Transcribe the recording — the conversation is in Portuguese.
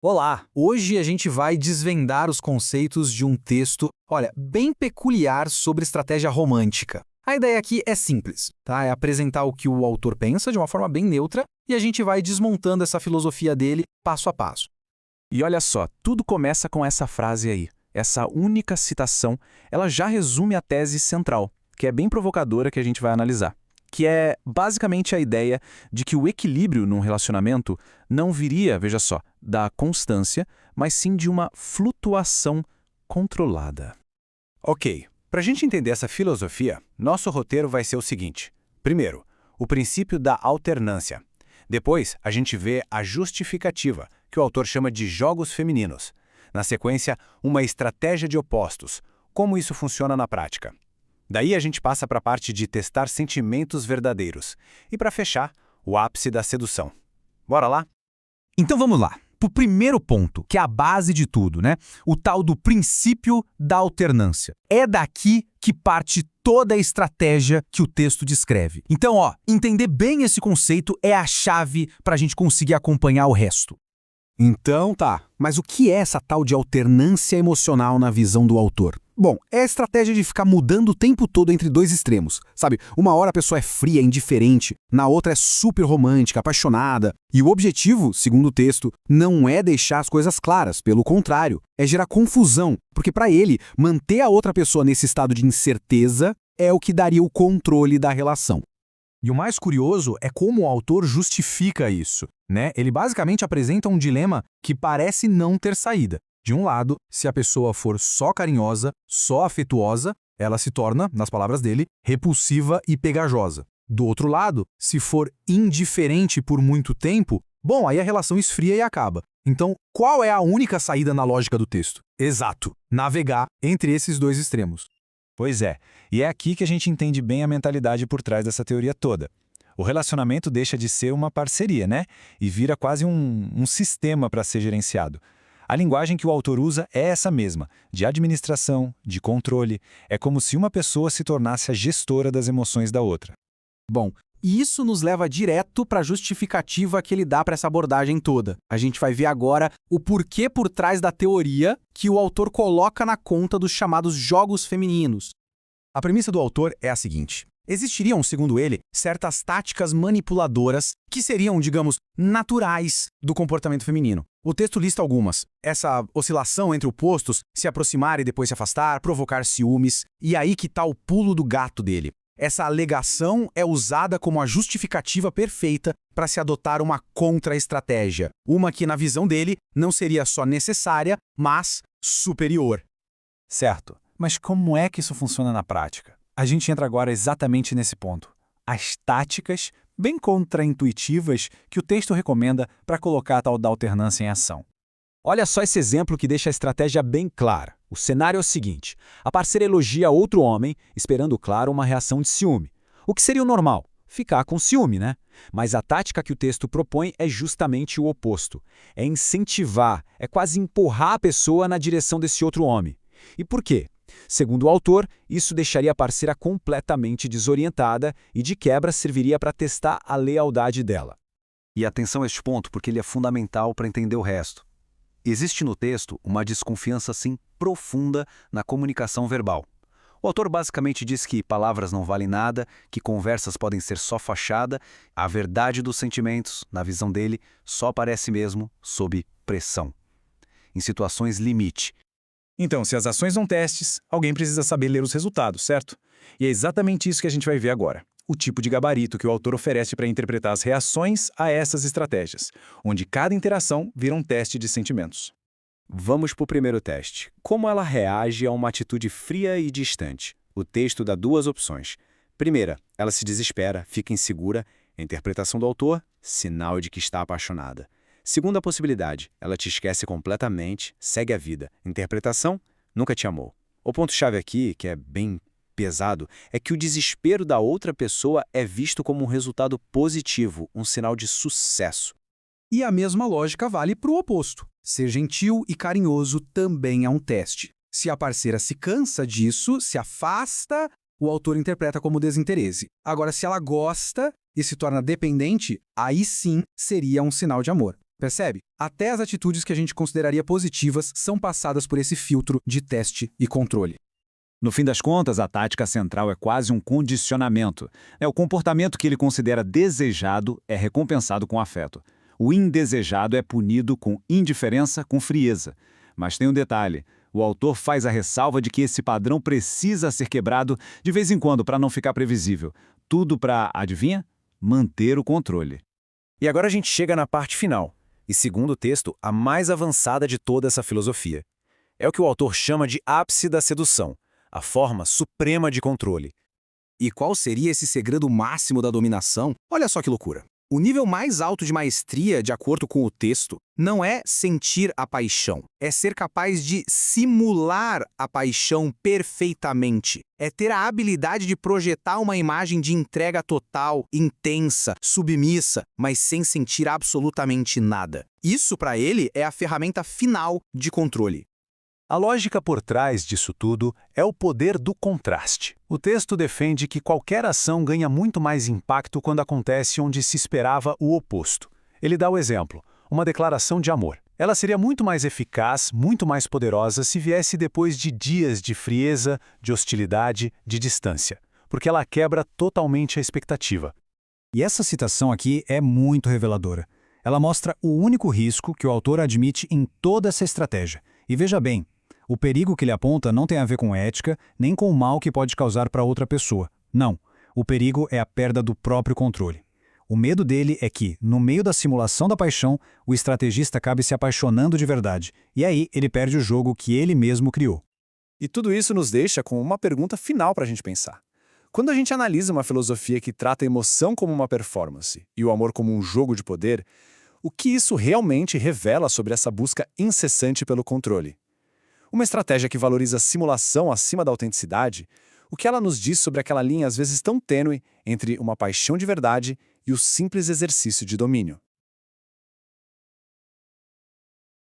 Olá! Hoje a gente vai desvendar os conceitos de um texto, bem peculiar sobre estratégia romântica. A ideia aqui é simples, tá? É apresentar o que o autor pensa de uma forma bem neutra e a gente vai desmontando essa filosofia dele passo a passo. E olha só, tudo começa com essa frase aí. Essa única citação, ela já resume a tese central, que é bem provocadora que a gente vai analisar. Que é basicamente a ideia de que o equilíbrio num relacionamento não viria, veja só, da constância, mas sim de uma flutuação controlada. Ok, para a gente entender essa filosofia, nosso roteiro vai ser o seguinte. Primeiro, o princípio da alternância. Depois, a gente vê a justificativa, que o autor chama de jogos femininos. Na sequência, uma estratégia de opostos. Como isso funciona na prática? Daí a gente passa para a parte de testar sentimentos verdadeiros. E para fechar, o ápice da sedução. Bora lá? Então vamos lá, para o primeiro ponto, que é a base de tudo, né? O tal do princípio da alternância. É daqui que parte toda a estratégia que o texto descreve. Então, entender bem esse conceito é a chave para a gente conseguir acompanhar o resto. Então tá, mas o que é essa tal de alternância emocional na visão do autor? Bom, é a estratégia de ficar mudando o tempo todo entre dois extremos, sabe? Uma hora a pessoa é fria, indiferente, na outra é super romântica, apaixonada. E o objetivo, segundo o texto, não é deixar as coisas claras, pelo contrário, é gerar confusão, porque para ele, manter a outra pessoa nesse estado de incerteza é o que daria o controle da relação. E o mais curioso é como o autor justifica isso, né? Ele basicamente apresenta um dilema que parece não ter saída. De um lado, se a pessoa for só carinhosa, só afetuosa, ela se torna, nas palavras dele, repulsiva e pegajosa. Do outro lado, se for indiferente por muito tempo, bom, aí a relação esfria e acaba. Então, qual é a única saída na lógica do texto? Exato, navegar entre esses dois extremos. Pois é, e é aqui que a gente entende bem a mentalidade por trás dessa teoria toda. O relacionamento deixa de ser uma parceria, né? E vira quase um sistema para ser gerenciado. A linguagem que o autor usa é essa mesma, de administração, de controle. É como se uma pessoa se tornasse a gestora das emoções da outra. Bom, e isso nos leva direto para a justificativa que ele dá para essa abordagem toda. A gente vai ver agora o porquê por trás da teoria que o autor coloca na conta dos chamados jogos femininos. A premissa do autor é a seguinte. Existiriam, segundo ele, certas táticas manipuladoras que seriam, digamos, naturais do comportamento feminino. O texto lista algumas. Essa oscilação entre opostos, se aproximar e depois se afastar, provocar ciúmes. E aí que está o pulo do gato dele. Essa alegação é usada como a justificativa perfeita para se adotar uma contra-estratégia. Uma que, na visão dele, não seria só necessária, mas superior. Certo, mas como é que isso funciona na prática? A gente entra agora exatamente nesse ponto. As táticas, bem contraintuitivas, que o texto recomenda para colocar a tal da alternância em ação. Olha só esse exemplo que deixa a estratégia bem clara. O cenário é o seguinte: a parceira elogia outro homem, esperando, claro, uma reação de ciúme. O que seria o normal? Ficar com ciúme, né? Mas a tática que o texto propõe é justamente o oposto. É incentivar, é quase empurrar a pessoa na direção desse outro homem. E por quê? Segundo o autor, isso deixaria a parceira completamente desorientada e, de quebra, serviria para testar a lealdade dela. E atenção a este ponto, porque ele é fundamental para entender o resto. Existe no texto uma desconfiança, assim, profunda na comunicação verbal. O autor basicamente diz que palavras não valem nada, que conversas podem ser só fachada, a verdade dos sentimentos, na visão dele, só aparece mesmo sob pressão. Em situações limite. Então, se as ações são testes, alguém precisa saber ler os resultados, certo? E é exatamente isso que a gente vai ver agora. O tipo de gabarito que o autor oferece para interpretar as reações a essas estratégias, onde cada interação vira um teste de sentimentos. Vamos para o primeiro teste. Como ela reage a uma atitude fria e distante? O texto dá duas opções. Primeira, ela se desespera, fica insegura. A interpretação do autor, sinal de que está apaixonada. Segunda possibilidade, ela te esquece completamente, segue a vida. Interpretação, nunca te amou. O ponto-chave aqui, que é bem pesado, é que o desespero da outra pessoa é visto como um resultado positivo, um sinal de sucesso. E a mesma lógica vale para o oposto. Ser gentil e carinhoso também é um teste. Se a parceira se cansa disso, se afasta, o autor interpreta como desinteresse. Agora, se ela gosta e se torna dependente, aí sim seria um sinal de amor. Percebe? Até as atitudes que a gente consideraria positivas são passadas por esse filtro de teste e controle. No fim das contas, a tática central é quase um condicionamento. O comportamento que ele considera desejado é recompensado com afeto. O indesejado é punido com indiferença, com frieza. Mas tem um detalhe. O autor faz a ressalva de que esse padrão precisa ser quebrado de vez em quando para não ficar previsível. Tudo para, adivinha? Manter o controle. E agora a gente chega na parte final, e segundo o texto, a mais avançada de toda essa filosofia. É o que o autor chama de ápice da sedução, a forma suprema de controle. E qual seria esse segredo máximo da dominação? Olha só que loucura. O nível mais alto de maestria, de acordo com o texto, não é sentir a paixão. É ser capaz de simular a paixão perfeitamente. É ter a habilidade de projetar uma imagem de entrega total, intensa, submissa, mas sem sentir absolutamente nada. Isso, para ele, é a ferramenta final de controle. A lógica por trás disso tudo é o poder do contraste. O texto defende que qualquer ação ganha muito mais impacto quando acontece onde se esperava o oposto. Ele dá o exemplo, uma declaração de amor. Ela seria muito mais eficaz, muito mais poderosa se viesse depois de dias de frieza, de hostilidade, de distância, porque ela quebra totalmente a expectativa. E essa citação aqui é muito reveladora. Ela mostra o único risco que o autor admite em toda essa estratégia. E veja bem, o perigo que ele aponta não tem a ver com ética, nem com o mal que pode causar para outra pessoa. Não, o perigo é a perda do próprio controle. O medo dele é que, no meio da simulação da paixão, o estrategista acabe se apaixonando de verdade, e aí ele perde o jogo que ele mesmo criou. E tudo isso nos deixa com uma pergunta final para a gente pensar. Quando a gente analisa uma filosofia que trata a emoção como uma performance e o amor como um jogo de poder, o que isso realmente revela sobre essa busca incessante pelo controle? Uma estratégia que valoriza a simulação acima da autenticidade, o que ela nos diz sobre aquela linha às vezes tão tênue entre uma paixão de verdade e o simples exercício de domínio.